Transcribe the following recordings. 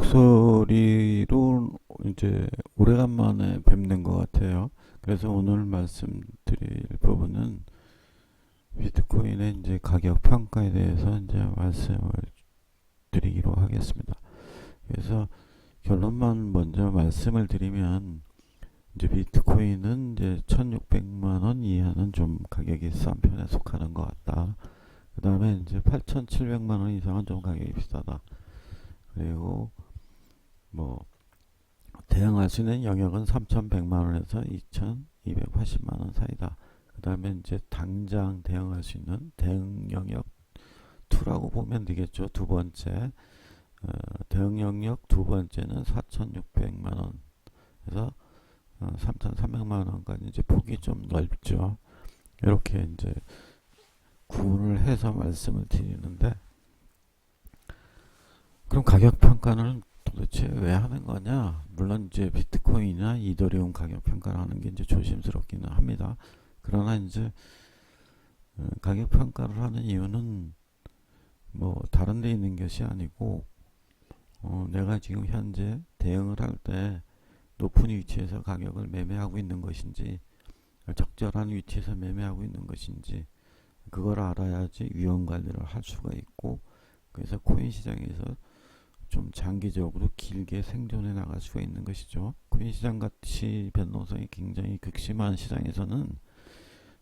목소리로 이제 오래간만에 뵙는 것 같아요. 그래서 오늘 말씀드릴 부분은 비트코인의 이제 가격 평가에 대해서 이제 말씀을 드리기로 하겠습니다. 그래서 결론만 먼저 말씀을 드리면 이제 비트코인은 이제 1600만 원 이하는 좀 가격이 싼 편에 속하는 것 같다. 그 다음에 이제 8700만 원 이상은 좀 가격이 비싸다. 그리고 뭐 대응할 수 있는 영역은 3,100만 원에서 2,280만 원 사이다. 그 다음에 이제 당장 대응할 수 있는 대응 영역 2라고 보면 되겠죠. 두 번째 대응 영역 두 번째는 4,600만 원에서 3,300만 원까지 이제 폭이 좀 넓죠. 이렇게 이제 구분을 해서 말씀을 드리는데, 그럼 가격 평가는 도대체 왜 하는 거냐? 물론 이제 비트코인이나 이더리움 가격 평가를 하는 게 이제 조심스럽기는 합니다. 그러나 이제 가격 평가를 하는 이유는 뭐 다른 데 있는 것이 아니고 내가 지금 현재 대응을 할 때 높은 위치에서 가격을 매매하고 있는 것인지 적절한 위치에서 매매하고 있는 것인지 그걸 알아야지 위험 관리를 할 수가 있고, 그래서 코인 시장에서 좀 장기적으로 길게 생존해 나갈 수가 있는 것이죠. 코인 시장 같이 변동성이 굉장히 극심한 시장에서는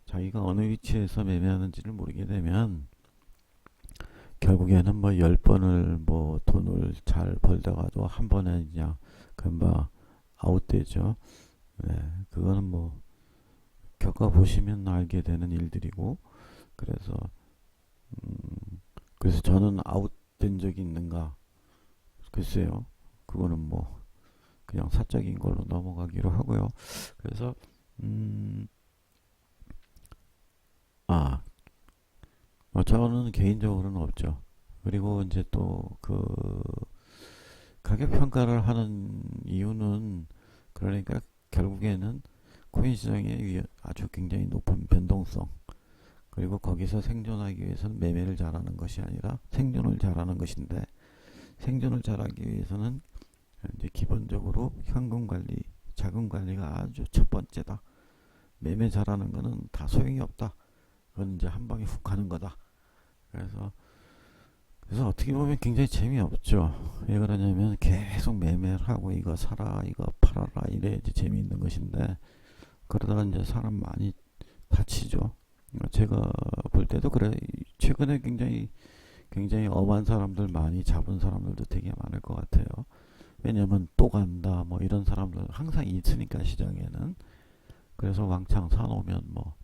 자기가 어느 위치에서 매매하는지를 모르게 되면 결국에는 뭐 10번을 뭐 돈을 잘 벌다가도 한 번에 그냥 금방 아웃되죠. 네, 그거는 뭐 겪어보시면 알게 되는 일들이고, 그래서 그래서 저는 아웃된 적이 있는가? 글쎄요. 그거는 뭐 그냥 사적인 걸로 넘어가기로 하고요. 그래서 아, 저는 개인적으로는 없죠. 그리고 이제 또 그 가격 평가를 하는 이유는, 그러니까 결국에는 코인 시장의 아주 굉장히 높은 변동성, 그리고 거기서 생존하기 위해서는 매매를 잘하는 것이 아니라 생존을 잘하는 것인데, 생존을 잘하기 위해서는 이제 기본적으로 현금 관리, 자금 관리가 아주 첫 번째다. 매매 잘하는 거는 다 소용이 없다. 그건 이제 한 방에 훅 가는 거다. 그래서 어떻게 보면 굉장히 재미없죠. 왜 그러냐면 계속 매매를 하고 이거 사라, 이거 팔아라 이래야지 재미있는 것인데, 그러다가 이제 사람 많이 다치죠. 제가 볼 때도 그래. 최근에 굉장히 엄한 사람들 많이 잡은 사람들도 되게 많을 것 같아요. 왜냐면 또 간다 뭐 이런 사람들 항상 있으니까 시장에는. 그래서 왕창 사놓으면 뭐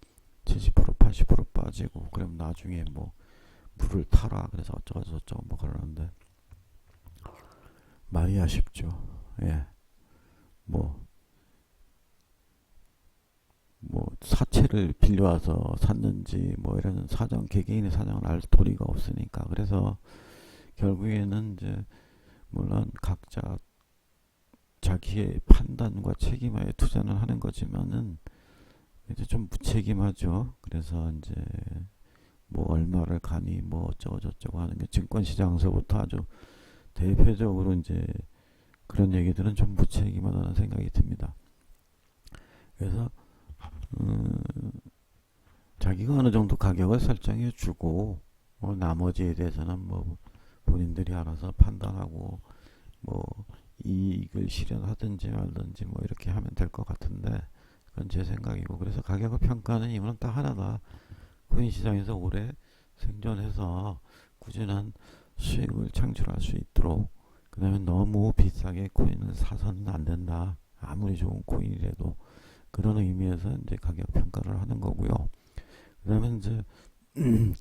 70% 80% 빠지고, 그럼 나중에 뭐 물을 타라 그래서 어쩌고 저쩌고 뭐 그러는데 말이 아쉽죠. 예. 뭐 사채를 빌려와서 샀는지 뭐 이런 사정, 개개인의 사정을 알 도리가 없으니까. 그래서 결국에는 이제 물론 각자 자기의 판단과 책임하에 투자는 하는 거지만은 이제 좀 무책임하죠. 그래서 이제 뭐 얼마를 가니 뭐 어쩌고 저쩌고 하는 게 증권시장에서부터 아주 대표적으로 이제 그런 얘기들은 좀 무책임하다는 생각이 듭니다. 그래서 자기가 어느 정도 가격을 설정해 주고 나머지에 대해서는 뭐 본인들이 알아서 판단하고 뭐 이익을 실현하든지 말든지 뭐 이렇게 하면 될 것 같은데, 그건 제 생각이고. 그래서 가격을 평가하는 이유는 딱 하나다. 코인 시장에서 오래 생존해서 꾸준한 수익을 창출할 수 있도록, 그 다음에 너무 비싸게 코인을 사서는 안 된다. 아무리 좋은 코인이라도. 그런 의미에서 이제 가격 평가를 하는 거고요. 그 다음에 이제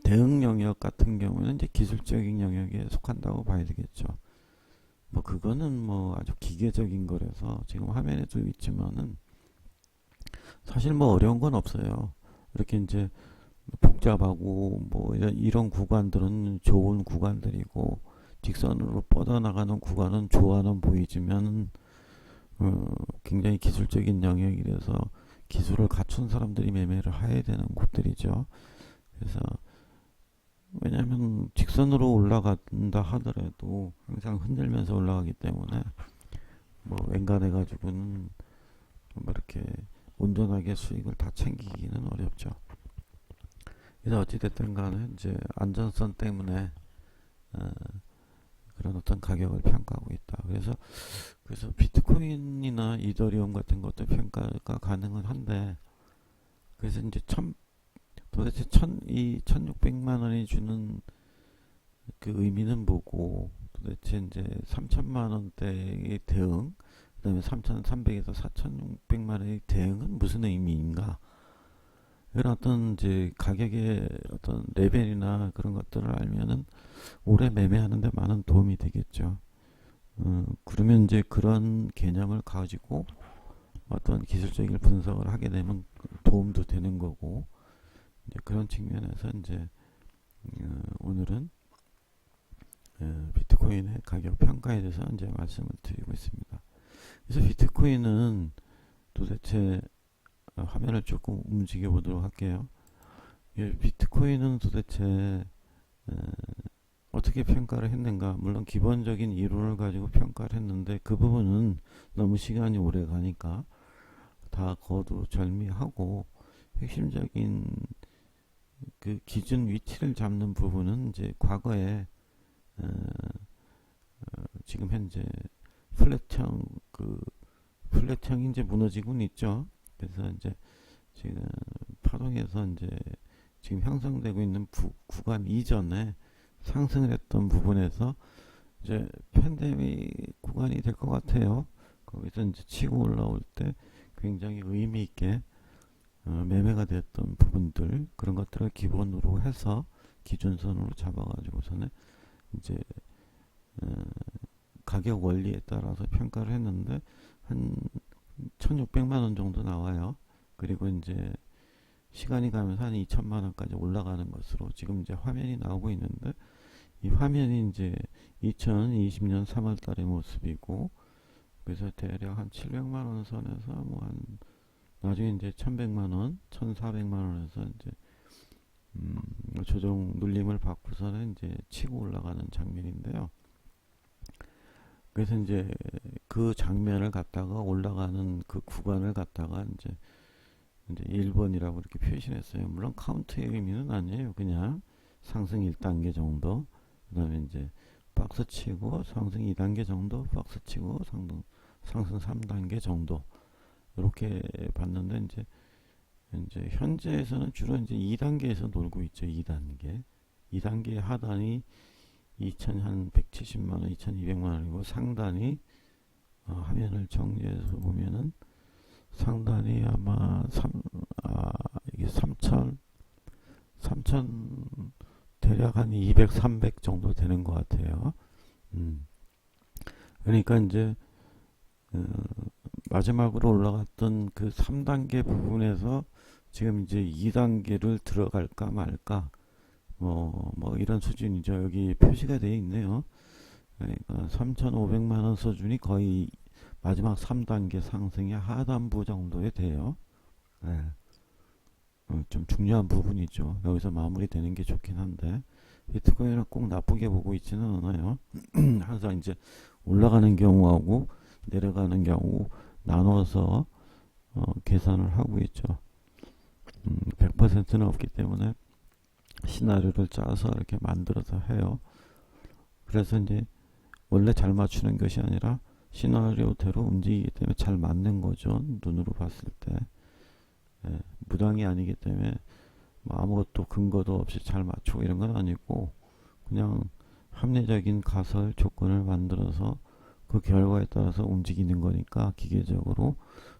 대응 영역 같은 경우는 이제 기술적인 영역에 속한다고 봐야 되겠죠. 뭐 그거는 뭐 아주 기계적인 거라서 지금 화면에도 있지만은 사실 뭐 어려운 건 없어요. 이렇게 이제 복잡하고 뭐 이런 구간들은 좋은 구간들이고, 직선으로 뻗어나가는 구간은 좋아는 보이지만 굉장히 기술적인 영역이라서 기술을 갖춘 사람들이 매매를 해야 되는 곳들이죠. 그래서 왜냐하면 직선으로 올라간다 하더라도 항상 흔들면서 올라가기 때문에 뭐 웬간해 가지고는 뭐 이렇게 온전하게 수익을 다 챙기기는 어렵죠. 그래서 어찌됐든 간에 이제 안전성 때문에 어, 그런 어떤 가격을 평가하고 있다. 그래서 비트코인이나 이더리움 같은 것도 평가가 가능은 한데, 그래서 이제 도대체 이 1600만 원이 주는 그 의미는 뭐고, 도대체 이제 3000만 원대의 대응, 그다음에 3300에서 4600만 원의 대응은 무슨 의미인가? 이런 어떤 이제 가격의 어떤 레벨이나 그런 것들을 알면은 오래 매매하는데 많은 도움이 되겠죠. 그러면 이제 그런 개념을 가지고 어떤 기술적인 분석을 하게 되면 도움도 되는 거고, 이제 그런 측면에서 이제 오늘은 비트코인의 가격 평가에 대해서 이제 말씀을 드리고 있습니다. 그래서 비트코인은 도대체 화면을 조금 움직여 보도록 할게요. 비트코인은 도대체 어떻게 평가를 했는가? 물론 기본적인 이론을 가지고 평가를 했는데 그 부분은 너무 시간이 오래 가니까 다 거두절미하고, 핵심적인 그 기준 위치를 잡는 부분은 이제 과거에 지금 현재 플랫형 플랫형이 이제 무너지고는 있죠. 그래서 이제 지금 파동에서 이제 지금 형성되고 있는 구간 이전에 상승을 했던 부분에서 이제 팬데믹 구간이 될 것 같아요. 거기서 이제 치고 올라올 때 굉장히 의미 있게 매매가 됐던 부분들, 그런 것들을 기본으로 해서 기준선으로 잡아가지고서는 이제 가격 원리에 따라서 평가를 했는데 한 1600만 원 정도 나와요. 그리고 이제 시간이 가면서 한 2천만 원까지 올라가는 것으로 지금 이제 화면이 나오고 있는데, 이 화면이 이제 2020년 3월 달의 모습이고, 그래서 대략 한 700만 원 선에서 뭐 한 나중에 이제 1100만 원, 1400만 원에서 이제 조정 눌림을 받고서는 이제 치고 올라가는 장면인데요. 그래서 이제 그 장면을 갖다가 올라가는 그 구간을 갖다가 이제 1번이라고 이렇게 표시했어요. 물론 카운트의 의미는 아니에요. 그냥 상승 1단계 정도, 그 다음에 이제 박스 치고 상승 2단계 정도, 박스 치고 상승 3단계 정도, 이렇게 봤는데 이제 현재에서는 주로 이제 2단계에서 놀고 있죠. 2단계 하단이 2170만 원, 2200만 원이고, 상단이 화면을 정리해서 보면은 상단이 아마 이게 3000 대략 한 200, 300 정도 되는 것 같아요. 그러니까 이제 마지막으로 올라갔던 그 3단계 부분에서 지금 이제 2단계를 들어갈까 말까, 뭐 이런 수준이죠. 여기 표시가 되어 있네요. 그러니까 3,500만 원 수준이 거의 마지막 3단계 상승의 하단부 정도에 돼요. 네. 좀 중요한 부분이죠. 여기서 마무리되는 게 좋긴 한데, 비트코인을 꼭 나쁘게 보고 있지는 않아요. 항상 이제 올라가는 경우하고 내려가는 경우 나눠서 계산을 하고 있죠. 100%는 없기 때문에 시나리오를 짜서 이렇게 만들어서 해요. 그래서 이제 원래 잘 맞추는 것이 아니라 시나리오대로 움직이기 때문에 잘 맞는 거죠. 눈으로 봤을 때. 무당이 아니기 때문에 뭐 아무것도 근거도 없이 잘 맞추고 이런 건 아니고, 그냥 합리적인 가설 조건을 만들어서 그 결과에 따라서 움직이는 거니까 기계적으로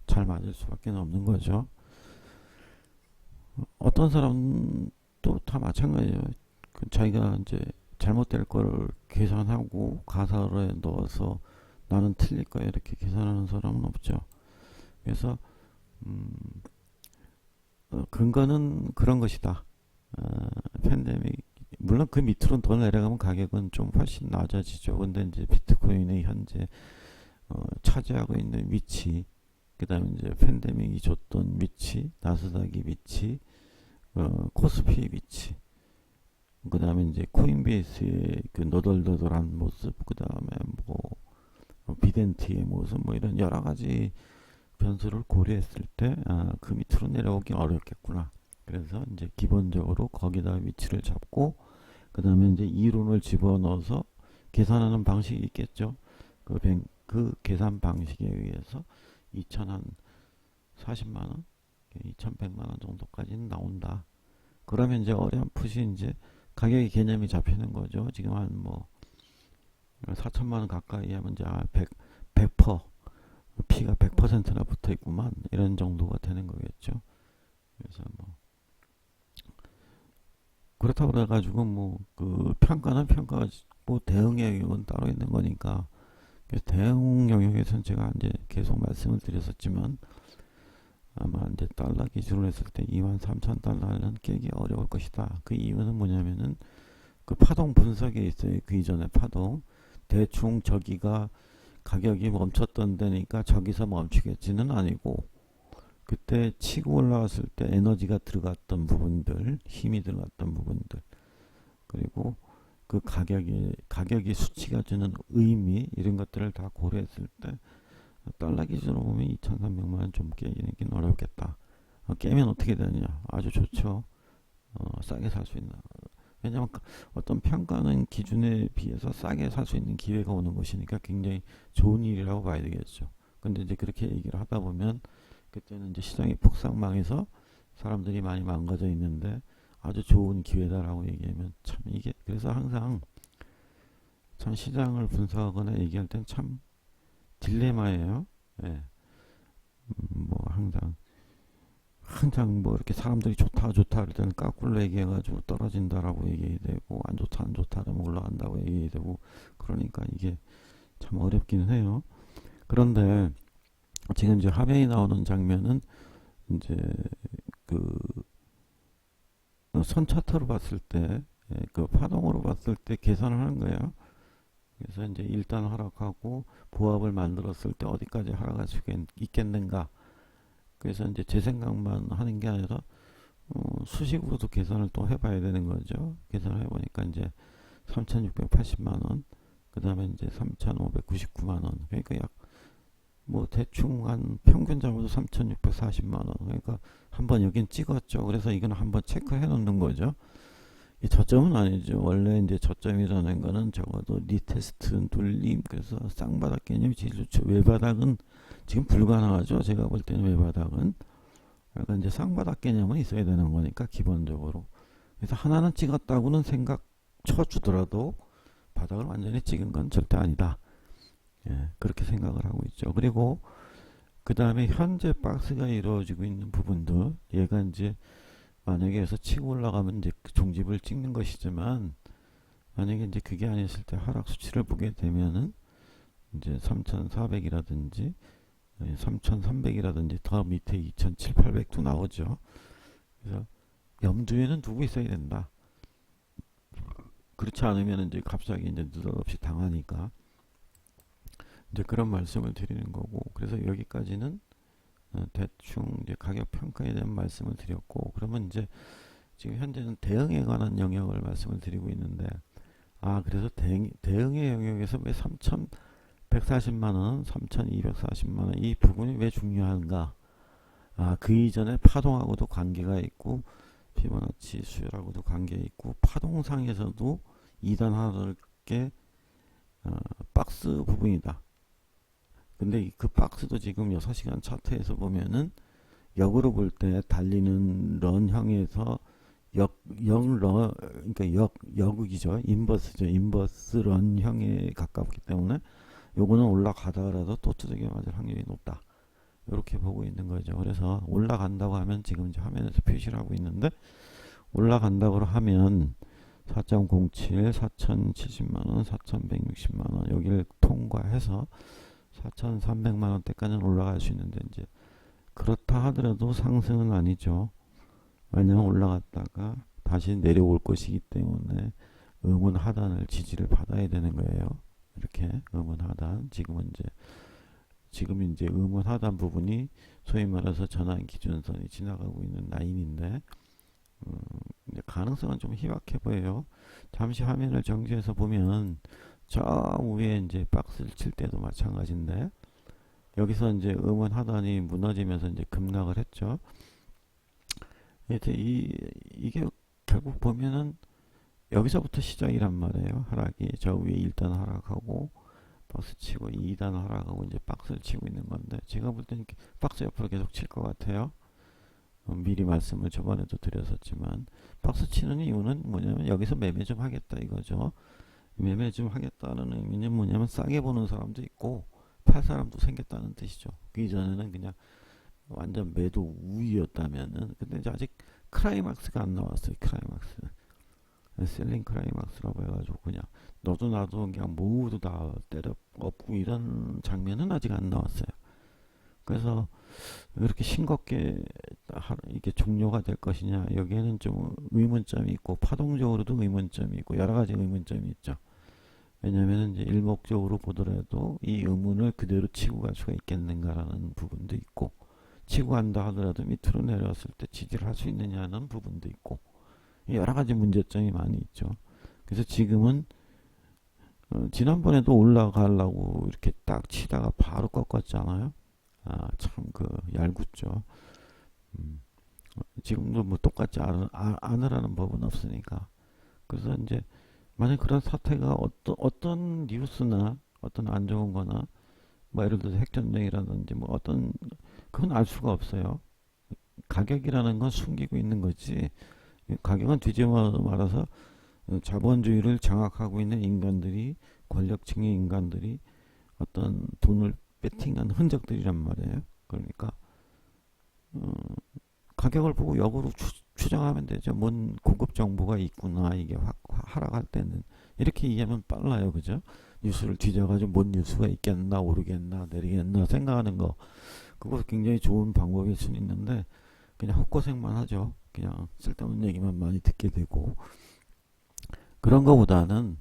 잘 맞을 수밖에 없는 거죠. 어떤 사람도 다 마찬가지예요. 자기가 이제 잘못될 거를 계산하고 가설에 넣어서 나는 틀릴 거야 이렇게 계산하는 사람은 없죠. 그래서 근거는 그런 것이다. 팬데믹, 물론 그 밑으로 더 내려가면 가격은 좀 훨씬 낮아지죠. 근데 이제 비트코인의 현재 차지하고 있는 위치, 그 다음에 이제 팬데믹이 줬던 위치, 나스닥의 위치, 코스피의 위치, 그 다음에 이제 코인베이스의 그 너덜너덜한 모습, 그 다음에 뭐 비덴트의 모습, 뭐 이런 여러 가지 변수를 고려했을 때, 그 밑으로 내려오긴 어렵겠구나. 그래서 이제 기본적으로 거기다 위치를 잡고, 그 다음에 이제 이론을 집어넣어서 계산하는 방식이 있겠죠. 그 계산 방식에 의해서 2,040만원, 2,100만원 정도까지는 나온다. 그러면 이제 어렴풋이 이제 가격의 개념이 잡히는 거죠. 지금 한 뭐 4천만원 가까이 하면 이제 100%, P가 100%나 붙어 있구만. 이런 정도가 되는 거겠죠. 그래서 뭐 그렇다고 그래가지고 뭐 그 평가는 평가가 뭐 대응 영역은 따로 있는 거니까. 그래서 대응 영역에서는 제가 이제 계속 말씀을 드렸었지만 아마 이제 달러 기준으로 했을 때 23,000달러는 깨기 어려울 것이다. 그 이유는 뭐냐면은 그 파동 분석에 있어요. 그 이전에 파동. 대충 저기가 가격이 멈췄던 데니까 저기서 멈추겠지는 아니고, 그때 치고 올라왔을 때 에너지가 들어갔던 부분들, 힘이 들어갔던 부분들, 그리고 그 가격이 수치가 주는 의미, 이런 것들을 다 고려했을 때 달러 기준으로 보면 2,300만 원 좀 깨기는 어렵겠다. 깨면 어떻게 되느냐? 아주 좋죠. 싸게 살 수 있는. 왜냐하면 어떤 평가는 기준에 비해서 싸게 살 수 있는 기회가 오는 것이니까 굉장히 좋은 일이라고 봐야 되겠죠. 근데 이제 그렇게 얘기를 하다 보면 그때는 이제 시장이 폭삭망해서 사람들이 많이 망가져 있는데 아주 좋은 기회다라고 얘기하면 참 이게, 그래서 항상 참 시장을 분석하거나 얘기할 땐 참 딜레마예요. 예. 뭐 항상 뭐 이렇게 사람들이 좋다 그럴 때는 까꿀로 얘기해가지고 떨어진다라고 얘기되고, 안 좋다 그러면 올라간다고 얘기되고, 그러니까 이게 참 어렵기는 해요. 그런데 지금 이제 화면이 나오는 장면은 이제 그 선 차트로 봤을 때, 그 파동으로 봤을 때 계산을 하는 거예요. 그래서 이제 일단 하락하고 보합을 만들었을 때 어디까지 하락할 수 있겠는가. 그래서 이제 제 생각만 하는 게 아니라 수식으로도 계산을 또 해봐야 되는 거죠. 계산을 해보니까 이제 3,680만 원, 그 다음에 이제 3,599만 원. 그러니까 약 뭐 대충 한 평균 잡아도 3,640만 원. 그러니까 한번 여긴 찍었죠. 그래서 이건 한번 체크해 놓는 거죠. 이 저점은 아니죠. 원래 이제 저점이라는 거는 적어도 리테스트 눌림, 그래서 쌍바닥 개념이 제일 좋죠. 외바닥은 지금 불가능하죠. 제가 볼 때는 외바닥은. 그러니까 이제 쌍바닥 개념은 있어야 되는 거니까 기본적으로. 그래서 하나는 찍었다고는 생각 쳐주더라도 바닥을 완전히 찍은 건 절대 아니다. 예, 그렇게 생각을 하고 있죠. 그리고 그 다음에 현재 박스가 이루어지고 있는 부분들, 얘가 이제 만약에 해서 치고 올라가면 이제 그 종집을 찍는 것이지만, 만약에 이제 그게 아니었을 때 하락 수치를 보게 되면은 이제 3,400이라든지 3,300이라든지 더 밑에 2,700, 800도 나오죠. 그래서 염두에는 두고 있어야 된다. 그렇지 않으면 이제 갑자기 이제 느닷없이 당하니까 이제 그런 말씀을 드리는 거고, 그래서 여기까지는 대충 이제 가격 평가에 대한 말씀을 드렸고, 그러면 이제 지금 현재는 대응에 관한 영역을 말씀을 드리고 있는데, 그래서 대응의 영역에서 왜 3,140만원, 3,240만원 이 부분이 왜 중요한가? 그 이전에 파동하고도 관계가 있고, 피보나치 수열하고도 관계 있고, 파동상에서도 2단 하락의 박스 부분이다. 근데 그 박스도 지금 6시간 차트에서 보면은 역으로 볼 때 달리는 런형에서 그러니까 역이죠. 인버스죠. 인버스 런형에 가깝기 때문에 요거는 올라가다가라도 또 두들겨 맞을 확률이 높다. 이렇게 보고 있는 거죠. 그래서 올라간다고 하면 지금 이제 화면에서 표시를 하고 있는데, 올라간다고 하면 4.07, 4,070만원, 4,160만원 여기를 통과해서 4,300만원대까지는 올라갈 수 있는데, 이제 그렇다 하더라도 상승은 아니죠. 왜냐면 올라갔다가 다시 내려올 것이기 때문에 음운 하단을 지지를 받아야 되는 거예요. 이렇게 음운 하단, 지금 이제 음운 하단 부분이 소위 말해서 전환 기준선이 지나가고 있는 라인인데, 이제 가능성은 좀 희박해 보여요. 잠시 화면을 정지해서 보면 저 위에 이제 박스를 칠 때도 마찬가지인데 여기서 이제 하단이 무너지면서 이제 급락을 했죠. 이제 이게 결국 보면은 여기서부터 시작이란 말이에요. 하락이 저 위에 1단 하락하고 박스 치고 2단 하락하고 이제 박스를 치고 있는 건데 제가 볼 때는 박스 옆으로 계속 칠 것 같아요. 미리 말씀을 저번에도 드렸었지만 박스 치는 이유는 뭐냐면 여기서 매매 좀 하겠다 이거죠. 매매 좀 하겠다는 의미는 뭐냐면 싸게 보는 사람도 있고 팔 사람도 생겼다는 뜻이죠. 그 이전에는 그냥 완전 매도 우위였다면은 근데 이제 아직 클라이막스가 안 나왔어요. 클라이막스 셀링 클라이막스라고 해가지고 그냥 너도 나도 그냥 모두 다 때려 엎고 이런 장면은 아직 안 나왔어요. 그래서 이렇게 싱겁게 이게 종료가 될 것이냐 여기에는 좀 의문점이 있고 파동적으로도 의문점이 있고 여러 가지 의문점이 있죠. 왜냐하면 이제 일목적으로 보더라도 이 의문을 그대로 치고 갈 수가 있겠는가라는 부분도 있고 치고 간다 하더라도 밑으로 내려왔을 때 지지를 할 수 있느냐는 부분도 있고 여러 가지 문제점이 많이 있죠. 그래서 지금은 지난번에도 올라가려고 이렇게 딱 치다가 바로 꺾었잖아요. 참 그 얄궂죠. 음, 지금도 뭐 똑같지 않으라는 법은 없으니까. 그래서 이제 만약 그런 사태가 어떤 뉴스나 어떤 안 좋은 거나 뭐 예를 들어서 핵전쟁이라든지 뭐 어떤 그건 알 수가 없어요. 가격이라는 건 숨기고 있는 거지. 가격은 뒤집어 말아서 자본주의를 장악하고 있는 인간들이 권력층의 인간들이 어떤 돈을 베팅한 흔적들이란 말이에요. 그러니까 가격을 보고 역으로 추정하면 되죠. 뭔 고급 정보가 있구나 이게 확 하락할 때는 이렇게 이해하면 빨라요, 그죠? 뉴스를 뒤져가지고 뭔 뉴스가 있겠나 오르겠나 내리겠나 생각하는 거 그거 굉장히 좋은 방법일 수는 있는데 그냥 헛고생만 하죠. 그냥 쓸데없는 얘기만 많이 듣게 되고 그런 거보다는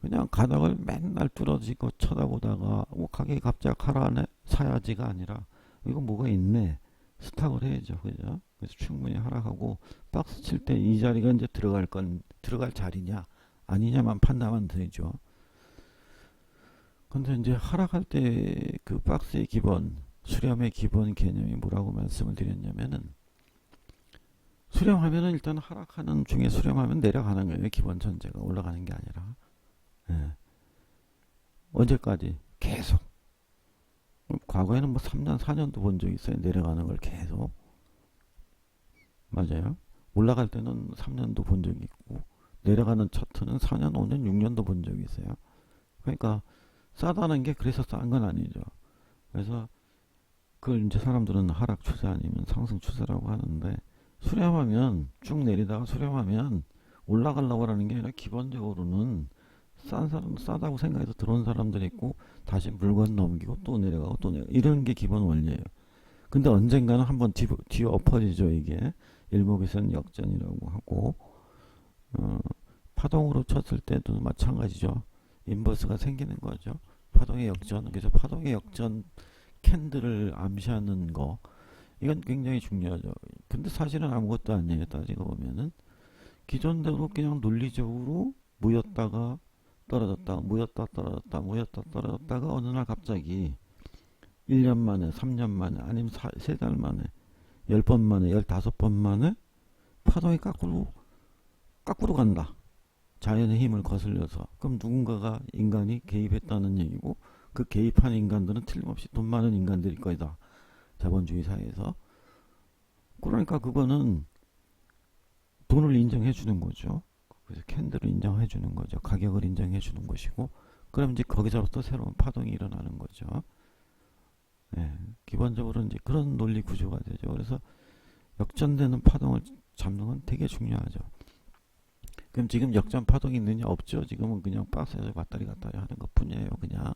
그냥 가닥을 맨날 뚫어지고 쳐다보다가 가격이 갑자기 하락하네 사야지가 아니라 이거 뭐가 있네 스탁을 해야죠, 그죠? 그래서 충분히 하락하고 박스 칠 때 이 자리가 이제 들어갈 자리냐 아니냐만 판단하면 되죠. 근데 이제 하락할 때 그 박스의 기본 수렴의 기본 개념이 뭐라고 말씀을 드렸냐면은 수렴하면은 일단 하락하는 중에 수렴하면 내려가는 거예요. 기본 전제가 올라가는 게 아니라. 예. 언제까지? 계속. 과거에는 뭐 3년, 4년도 본 적이 있어요. 내려가는 걸 계속. 맞아요. 올라갈 때는 3년도 본 적이 있고, 내려가는 차트는 4년, 5년, 6년도 본 적이 있어요. 그러니까 싸다는 게 그래서 싼 건 아니죠. 그래서 그걸 이제 사람들은 하락 추세 아니면 상승 추세라고 하는데, 수렴하면 쭉 내리다가 수렴하면 올라가려고 하는 게 아니라 기본적으로는 싼 사람 싸다고 생각해서 들어온 사람들이 있고 다시 물건 넘기고 또 내려가고 또 내려 이런 게 기본 원리예요. 근데 언젠가는 한번 뒤로 엎어지죠. 이게 일목에서는 역전이라고 하고 파동으로 쳤을 때도 마찬가지죠. 인버스가 생기는 거죠. 파동의 역전. 그래서 파동의 역전 캔들을 암시하는 거 이건 굉장히 중요하죠. 근데 사실은 아무것도 아니에요. 따지고 보면은 기존대로 그냥 논리적으로 모였다가 떨어졌다 모였다 떨어졌다 모였다 떨어졌다가 어느 날 갑자기 1년 만에 3년 만에 아니면 3달 만에 10번 만에 15번 만에 파동이 까꾸로 간다. 자연의 힘을 거슬려서 그럼 누군가가 인간이 개입했다는 얘기고 그 개입한 인간들은 틀림없이 돈 많은 인간들일 거다. 자본주의 사회에서. 그러니까 그거는 돈을 인정해 주는 거죠. 그래서 캔들을 인정해 주는 거죠. 가격을 인정해 주는 것이고 그럼 이제 거기서부터 새로운 파동이 일어나는 거죠. 네, 기본적으로 이제 그런 논리 구조가 되죠. 그래서 역전되는 파동을 잡는 건 되게 중요하죠. 그럼 지금 역전 파동이 있느냐 없죠. 지금은 그냥 박스에서 왔다리 갔다리 하는 것 뿐이에요. 그냥.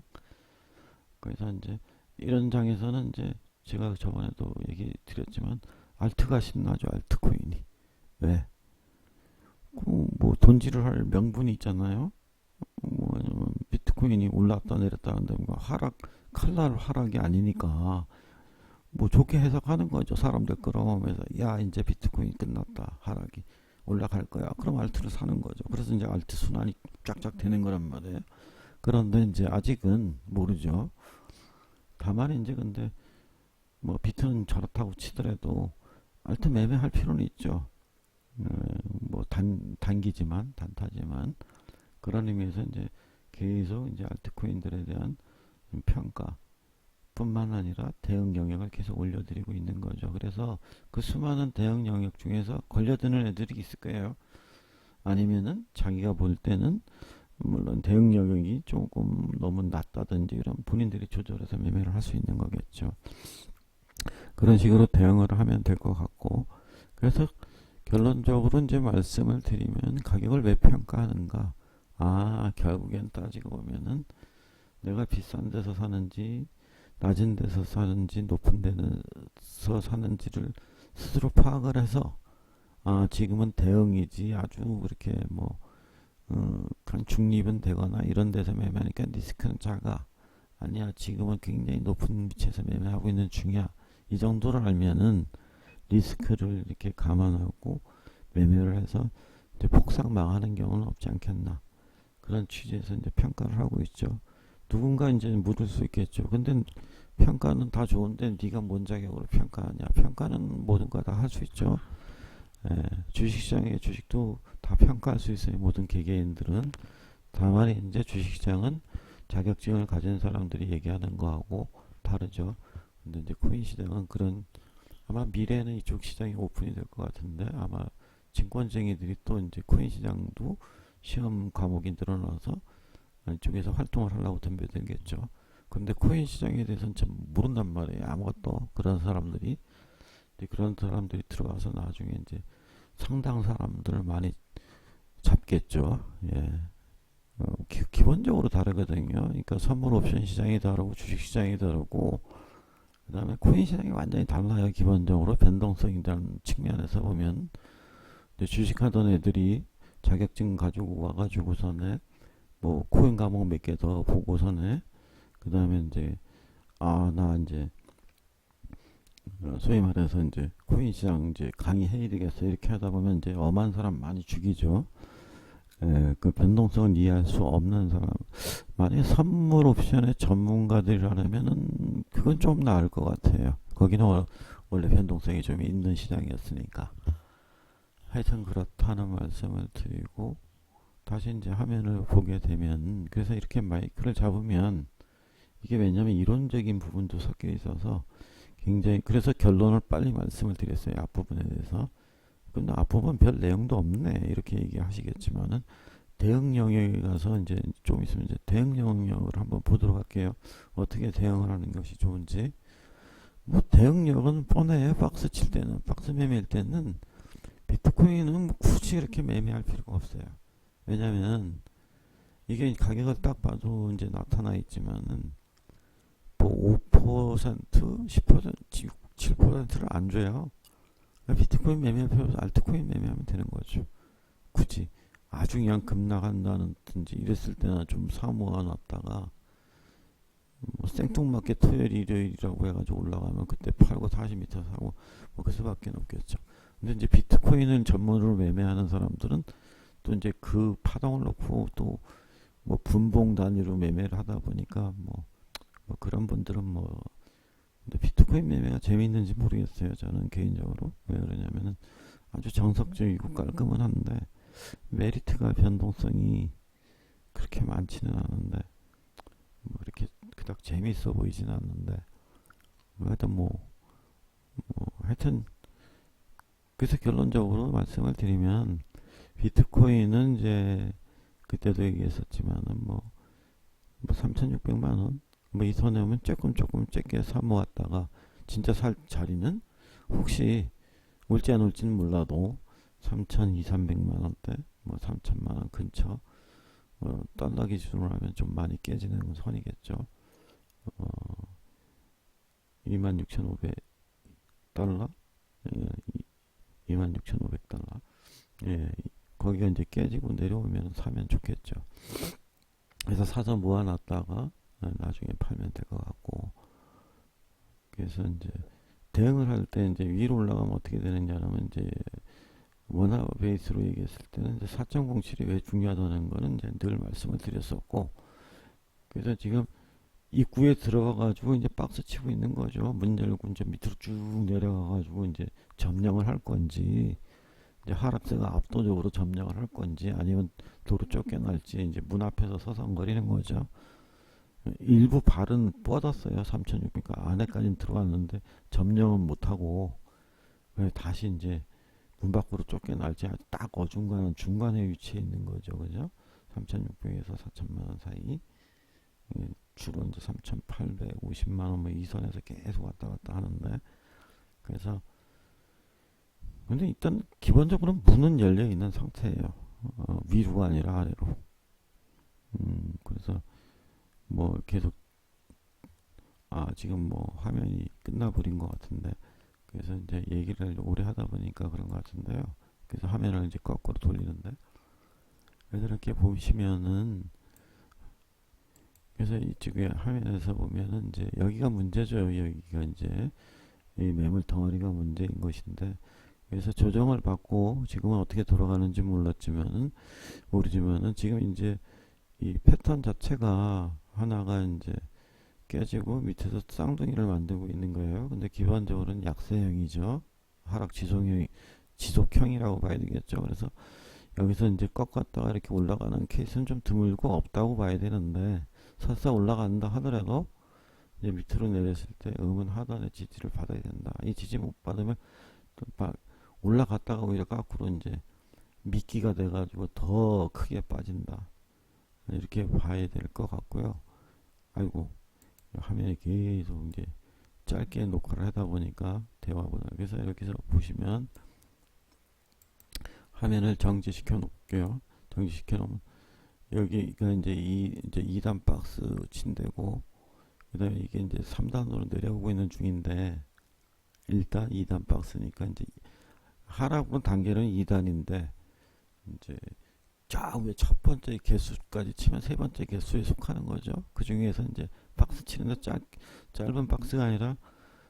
그래서 이제 이런 장에서는 이제 제가 저번에도 얘기 드렸지만 알트가 신나죠. 알트코인이. 왜? 뭐 돈질을 할 명분이 있잖아요. 뭐 비트코인이 올랐다 내렸다 하는데 뭐 칼날 하락이 아니니까 뭐 좋게 해석하는 거죠. 사람들 끌어오면서 야 이제 비트코인 끝났다 하락이. 올라갈 거야. 그럼 알트를 사는 거죠. 그래서 이제 알트 순환이 쫙쫙 되는 거란 말이에요. 그런데 이제 아직은 모르죠. 다만 이제 근데 뭐 비트는 저렇다고 치더라도 알트 매매할 필요는 있죠. 뭐 단기지만 단타지만 그런 의미에서 이제 계속 이제 알트코인들에 대한 평가 뿐만 아니라 대응 영역을 계속 올려드리고 있는 거죠. 그래서 그 수많은 대응 영역 중에서 걸려드는 애들이 있을 거예요. 아니면은 자기가 볼 때는 물론 대응 영역이 조금 너무 낮다든지 이런 본인들이 조절해서 매매를 할 수 있는 거겠죠. 그런 식으로 대응을 하면 될 것 같고, 그래서 결론적으로 이제 말씀을 드리면 가격을 왜 평가하는가? 결국엔 따지고 보면은 내가 비싼 데서 사는지 낮은 데서 사는지 높은 데서 사는지를 스스로 파악을 해서 지금은 대응이지 아주 그렇게 뭐 중립은 되거나 이런 데서 매매하니까 리스크는 작아. 아니야, 지금은 굉장히 높은 위치에서 매매하고 있는 중이야. 이 정도를 알면은 리스크를 이렇게 감안하고 매매를 해서 이제 폭삭 망하는 경우는 없지 않겠나. 그런 취지에서 이제 평가를 하고 있죠. 누군가 이제 물을 수 있겠죠. 근데 평가는 다 좋은데 네가 뭔 자격으로 평가하냐. 평가는 모든 거 다 할 수 있죠. 주식시장의 주식도 다 평가할 수 있어요. 모든 개개인들은. 다만 이제 주식시장은 자격증을 가진 사람들이 얘기하는 거하고 다르죠. 근데 이제 코인 시장은 그런 아마 미래에는 이쪽 시장이 오픈이 될 것 같은데 아마 증권쟁이들이 또 이제 코인 시장도 시험 과목이 늘어나서 이쪽에서 활동을 하려고 덤벼들겠죠. 근데 코인 시장에 대해서는 참 모른단 말이에요. 아무것도 그런 사람들이 그런 사람들이 들어가서 나중에 이제 상당 사람들을 많이 잡겠죠. 예. 기본적으로 다르거든요. 그러니까 선물 옵션 시장이 다르고 주식 시장이 다르고 그 다음에 코인 시장이 완전히 달라요. 기본적으로 변동성이라는 측면에서 보면 주식하던 애들이 자격증 가지고 와가지고서는 뭐 코인 과목 몇 개 더 보고서는 그 다음에 이제 나 이제 소위 말해서 이제 코인 시장 이제 강의해야 되겠어 이렇게 하다 보면 이제 엄한 사람 많이 죽이죠. 그 변동성을 이해할 수 없는 사람, 만약에 선물 옵션의 전문가들이라면은 그건 좀 나을 것 같아요. 거기는 원래 변동성이 좀 있는 시장이었으니까. 하여튼 그렇다는 말씀을 드리고 다시 이제 화면을 보게 되면 그래서 이렇게 마이크를 잡으면 이게 왜냐면 이론적인 부분도 섞여 있어서 굉장히 그래서 결론을 빨리 말씀을 드렸어요. 앞부분에 대해서. 근데 앞부분 별 내용도 없네 이렇게 얘기하시겠지만은 대응 영역에 가서 이제 좀 있으면 이제 대응 영역을 한번 보도록 할게요. 어떻게 대응을 하는 것이 좋은지. 뭐 대응력은 뻔해요. 박스 칠 때는 박스 매매일 때는 비트코인은 뭐 굳이 이렇게 매매할 필요가 없어요. 왜냐면 이게 가격을 딱 봐도 이제 나타나 있지만은 뭐 5%, 10%, 7%를 안 줘요. 비트코인 매매할 필요 없어. 알트코인 매매하면 되는 거죠. 굳이 아주 그냥 급락한다든지 이랬을 때는 좀 사모아 놨다가 뭐 생뚱맞게 토요일 일요일이라고 해가지고 올라가면 그때 팔고 다시 밑에 사고 뭐 그 수밖에 없겠죠. 근데 이제 비트코인을 전문으로 매매하는 사람들은 또 이제 그 파동을 놓고 또 뭐 분봉 단위로 매매를 하다 보니까 뭐 그런 분들은 뭐 근데 비트코인 매매가 재미있는지 모르겠어요. 저는 개인적으로. 왜 그러냐면은 아주 정석적이고 깔끔은 한데 메리트가 변동성이 그렇게 많지는 않은데 뭐 이렇게 그닥 재미있어 보이진 않는데 하여튼 하여튼 그래서 결론적으로 말씀을 드리면 비트코인은 이제 그때도 얘기했었지만은 뭐 3,600만 원 뭐 이 선에 오면 조금 적게 사 모았다가 진짜 살 자리는 혹시 올지 안 올지는 몰라도 3,200~300만 원대 뭐 3,000만 원 근처 달러 기준으로 하면 좀 많이 깨지는 선이겠죠. 26,500달러 26,500달러 예, 거기가 이제 깨지고 내려오면 사면 좋겠죠. 그래서 사서 모아놨다가 나중에 팔면 될 것 같고 그래서 이제 대응을 할 때 이제 위로 올라가면 어떻게 되느냐면 이제 원화 베이스로 얘기했을 때는 이제 4.07이 왜 중요하다는 거는 이제 늘 말씀을 드렸었고, 그래서 지금 입구에 들어가가지고 이제 박스 치고 있는 거죠. 문 열고 이제 밑으로 쭉 내려가가지고 이제 점령을 할 건지, 이제 하락세가 압도적으로 점령을 할 건지, 아니면 도로 쫓겨날지 이제 문 앞에서 서성거리는 거죠. 일부 발은 뻗었어요. 3,600. 안에까지는 들어왔는데 점령은 못하고 다시 이제 문 밖으로 쫓겨날지 딱 어중간한 중간에 위치해 있는 거죠. 그죠? 3,600에서 4천만 원 사이. 주로 이제 3,850만 원 뭐 이 선에서 계속 왔다 갔다 하는데, 그래서 근데 일단 기본적으로 문은 열려 있는 상태예요. 위로가 아니라 아래로. 그래서 뭐 계속 지금 뭐 화면이 끝나버린 것 같은데, 그래서 이제 얘기를 오래 하다 보니까 그런 것 같은데요. 그래서 화면을 이제 거꾸로 돌리는데, 그래서 이렇게 보시면은, 그래서 이쪽에 화면에서 보면은 이제 여기가 문제죠. 여기가 이제 이 매물 덩어리가 문제인 것인데, 그래서 조정을 받고 지금은 어떻게 돌아가는지 모르지만은 지금 이제 이 패턴 자체가 하나가 이제 깨지고 밑에서 쌍둥이를 만들고 있는 거예요. 근데 기본적으로는 약세형이죠. 하락 지속형이라고 봐야 되겠죠. 그래서 여기서 이제 꺾었다가 이렇게 올라가는 케이스는 좀 드물고 없다고 봐야 되는데, 설사 올라간다 하더라도 이제 밑으로 내렸을 때 음은 하단의 지지를 받아야 된다. 이 지지 못 받으면 올라갔다가 오히려 거꾸로 이제 미끼가 돼가지고 더 크게 빠진다. 이렇게 봐야 될 것 같고요. 아이고, 화면이 계속 이제 짧게 녹화를 하다 보니까 대화보다, 그래서 여기서 보시면 화면을 정지시켜 놓을게요. 정지시켜 놓으면 여기가 이제 2단 박스 침대고, 그 다음에 이게 이제 3단으로 내려오고 있는 중인데, 1단, 2단 박스니까 이제 하락은 단계는 2단인데, 이제 저 위에 첫 번째 개수까지 치면 세 번째 개수에 속하는 거죠. 그 중에서 이제 박스 치는데 짧은 박스가 아니라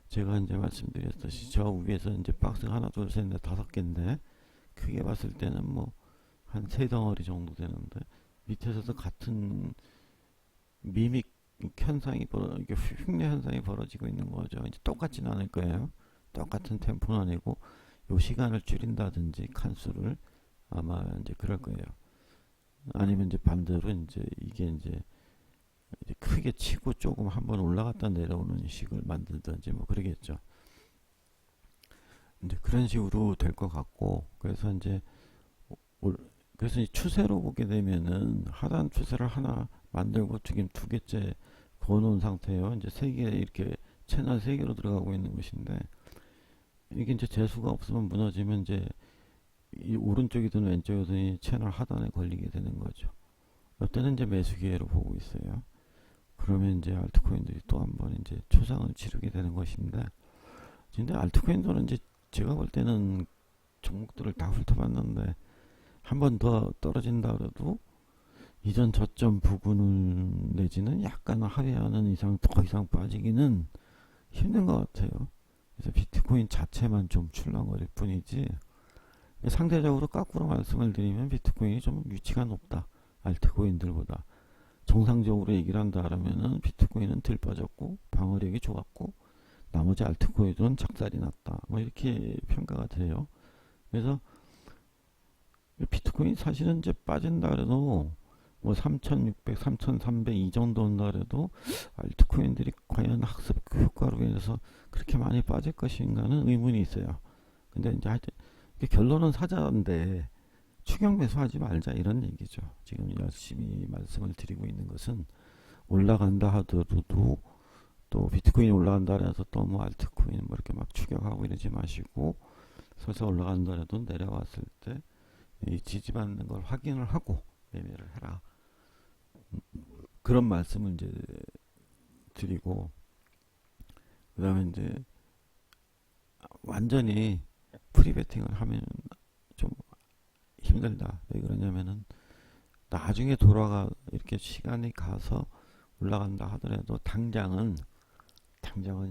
제가 이제 말씀드렸듯이 저 위에서 이제 박스가 하나, 둘, 셋, 넷, 다섯 개인데, 크게 봤을 때는 뭐 한 세 덩어리 정도 되는데, 밑에서도 같은 미믹 현상이 이게 흉내 현상이 벌어지고 있는 거죠. 이제 똑같지는 않을 거예요. 똑같은 템포는 아니고 요 시간을 줄인다든지 칸수를 아마 이제 그럴 거예요. 아니면 이제 반대로 이제 이게 이제 크게 치고 조금 한번 올라갔다 내려오는 식을 만들든지 뭐 그러겠죠. 이제 그런 식으로 될 것 같고, 그래서 이제 그래서 이 추세로 보게 되면은 하단 추세를 하나 만들고 지금 두 개째 그어놓은 상태예요. 이제 세 개 이렇게 채널 세 개로 들어가고 있는 것인데, 이게 이제 재수가 없으면 무너지면 이제 이 오른쪽이든 왼쪽이든 이 채널 하단에 걸리게 되는 거죠. 이때는 이제 매수 기회로 보고 있어요. 그러면 이제 알트코인들이 또 한 번 이제 초상을 치르게 되는 것인데, 근데 알트코인들은 이제 제가 볼 때는 종목들을 다 훑어봤는데 한 번 더 떨어진다 그래도 이전 저점 부근을 내지는 약간 하회하는 이상 더 이상 빠지기는 힘든 것 같아요. 그래서 비트코인 자체만 좀 출렁거릴 뿐이지, 상대적으로 거꾸로 말씀을 드리면 비트코인이 좀 위치가 높다. 알트코인들보다. 정상적으로 얘기를 한다 그러면은 비트코인은 덜 빠졌고 방어력이 좋았고 나머지 알트코인은 작살이 났다. 뭐 이렇게 평가가 돼요. 그래서 비트코인 사실은 이제 빠진다 그래도 뭐 3,600, 3,300 이 정도 온다 그래도 알트코인들이 과연 학습 효과로 인해서 그렇게 많이 빠질 것인가는 의문이 있어요. 근데 이제 하여튼 결론은 사자인데 추격 매수하지 말자 이런 얘기죠. 지금 열심히 말씀을 드리고 있는 것은 올라간다 하더라도 또 비트코인이 올라간다 해서 또 뭐 알트코인 뭐 이렇게 막 추격하고 이러지 마시고, 서서 올라간다 해도 내려왔을 때 이 지지받는 걸 확인을 하고 매매를 해라. 그런 말씀을 이제 드리고, 그 다음에 이제 완전히 프리베팅을 하면 좀 힘들다. 왜 그러냐면은 나중에 돌아가 이렇게 시간이 가서 올라간다 하더라도 당장은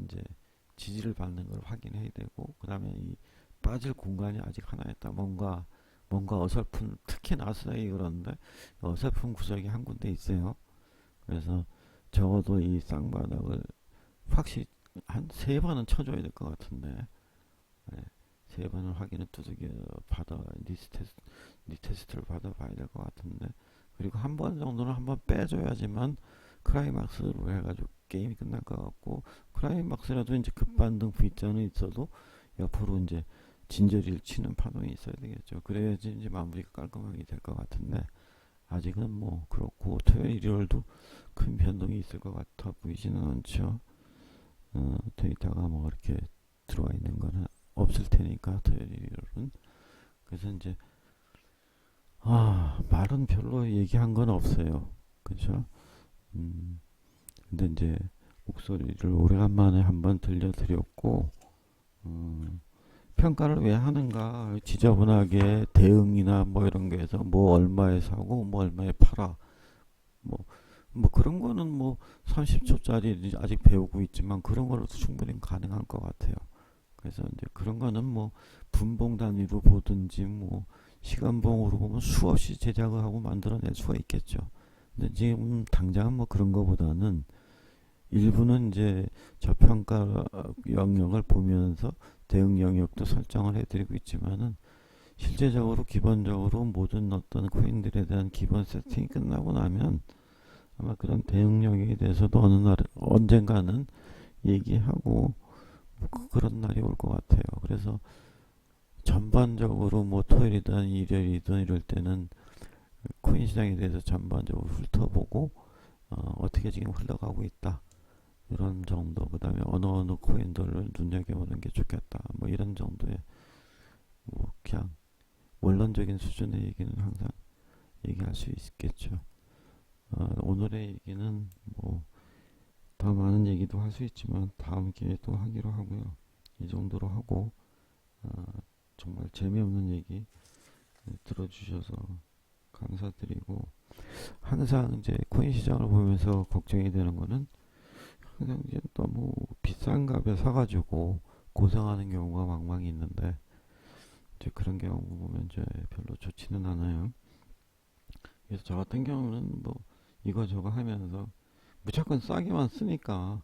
이제 지지를 받는 걸 확인해야 되고, 그 다음에 이 빠질 공간이 아직 하나 있다. 뭔가 어설픈, 특히 나스닥이 그런데 어설픈 구석이 한 군데 있어요. 그래서 적어도 이 쌍바닥을 확실히 한 세 번은 쳐줘야 될 것 같은데, 네, 세 번은 확인을 두들겨 받아 리테스트를 받아봐야 될 것 같은데, 그리고 한 번 정도는 한번 빼줘야지만 클라이막스로 해가지고 게임이 끝날 것 같고, 클라이막스라도 이제 급반등 V자는 있어도 옆으로 이제 진저리를 치는 파동이 있어야 되겠죠. 그래야지 이제 마무리가 깔끔하게 될 것 같은데, 아직은 뭐 그렇고 토요일 일요일도 큰 변동이 있을 것 같아 보이지는 않죠. 데이터가 뭐 이렇게 들어와 있는 거는 없을 테니까 토요일 일요일은. 그래서 이제 말은 별로 얘기한 건 없어요. 그죠? 근데 이제 목소리를 오래간만에 한번 들려드렸고, 평가를 왜 하는가? 지저분하게 대응이나 뭐 이런 게 해서 뭐 얼마에 사고 뭐 얼마에 팔아. 뭐, 뭐 그런 거는 뭐 30초짜리 아직 배우고 있지만 그런 걸로도 충분히 가능할 것 같아요. 그래서 이제 그런 거는 뭐 분봉 단위로 보든지 뭐 시간봉으로 보면 수없이 제작을 하고 만들어낼 수가 있겠죠. 근데 지금 당장은 뭐 그런 거보다는 일부는 이제 저평가 영역을 보면서 대응 영역도 설정을 해드리고 있지만은 실제적으로 기본적으로 모든 어떤 코인들에 대한 기본 세팅이 끝나고 나면 아마 그런 대응 영역에 대해서도 어느 날 언젠가는 얘기하고 뭐 그런 날이 올 것 같아요. 그래서 전반적으로 뭐 토요일이든 일요일이든 이럴 때는 코인 시장에 대해서 전반적으로 훑어보고 어떻게 지금 흘러가고 있다. 이런 정도. 그 다음에 어느 코인들을 눈여겨보는 게 좋겠다. 뭐 이런 정도의 뭐 그냥 원론적인 수준의 얘기는 항상 얘기할 수 있겠죠. 오늘의 얘기는 뭐 더 많은 얘기도 할 수 있지만 다음 기회에 또 하기로 하고요. 이 정도로 하고 정말 재미없는 얘기 들어주셔서 감사드리고, 항상 이제 코인 시장을 보면서 걱정이 되는 거는 항상 이제 너무 비싼 값에 사가지고 고생하는 경우가 망망 있는데, 이제 그런 경우 보면 이제 별로 좋지는 않아요. 그래서 저 같은 경우는 뭐 이거저거 하면서 무조건 싸게만 쓰니까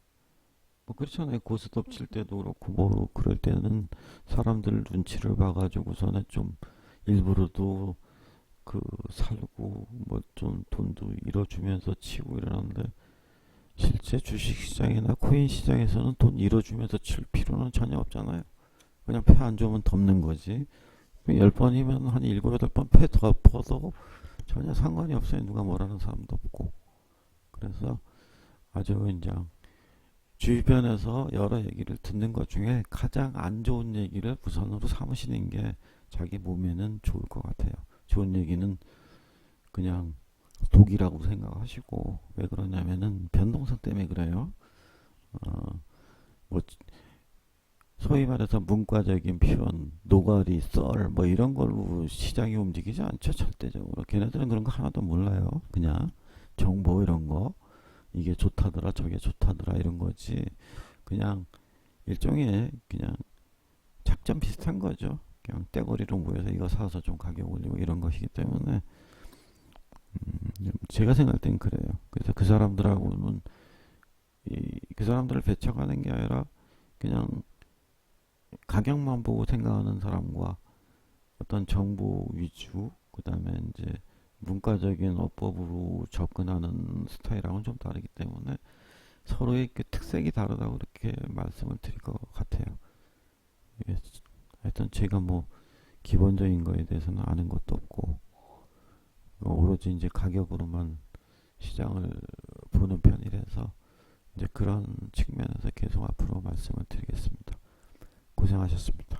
뭐 그렇잖아요. 고스톱 칠 때도 그렇고 뭐 그럴 때는 사람들 눈치를 봐가지고서는 좀 일부러도 그 살고 뭐 좀 돈도 잃어주면서 치고 이러는데, 실제 주식시장이나 코인 시장에서는 돈 잃어주면서 칠 필요는 전혀 없잖아요. 그냥 패 안 좋으면 덮는 거지. 10번이면 한 7, 8번 패 덮어도 전혀 상관이 없어요. 누가 뭐라는 사람도 없고. 그래서 아주 그냥 주변에서 여러 얘기를 듣는 것 중에 가장 안 좋은 얘기를 우선으로 삼으시는 게 자기 몸에는 좋을 것 같아요. 좋은 얘기는 그냥 독이라고 생각하시고, 왜 그러냐면은 변동성 때문에 그래요. 뭐 소위 말해서 문과적인 표현, 노가리, 썰, 뭐 이런 걸로 시장이 움직이지 않죠, 절대적으로. 걔네들은 그런 거 하나도 몰라요. 그냥 정보 이런 거, 이게 좋다더라, 저게 좋다더라 이런 거지. 그냥 일종의 그냥 작전 비슷한 거죠. 그냥 떼거리로 모여서 이거 사서 좀 가격 올리고 이런 것이기 때문에 제가 생각할 땐 그래요. 그래서 그 사람들하고는 그 사람들을 배척하는 게 아니라 그냥 가격만 보고 생각하는 사람과 어떤 정보 위주, 그 다음에 이제 문과적인 어법으로 접근하는 스타일하고는 좀 다르기 때문에 서로의 그 특색이 다르다고 그렇게 말씀을 드릴 것 같아요. 하여튼 제가 뭐 기본적인 거에 대해서는 아는 것도 없고 오로지 이제 가격으로만 시장을 보는 편이라서 이제 그런 측면에서 계속 앞으로 말씀을 드리겠습니다. 고생하셨습니다.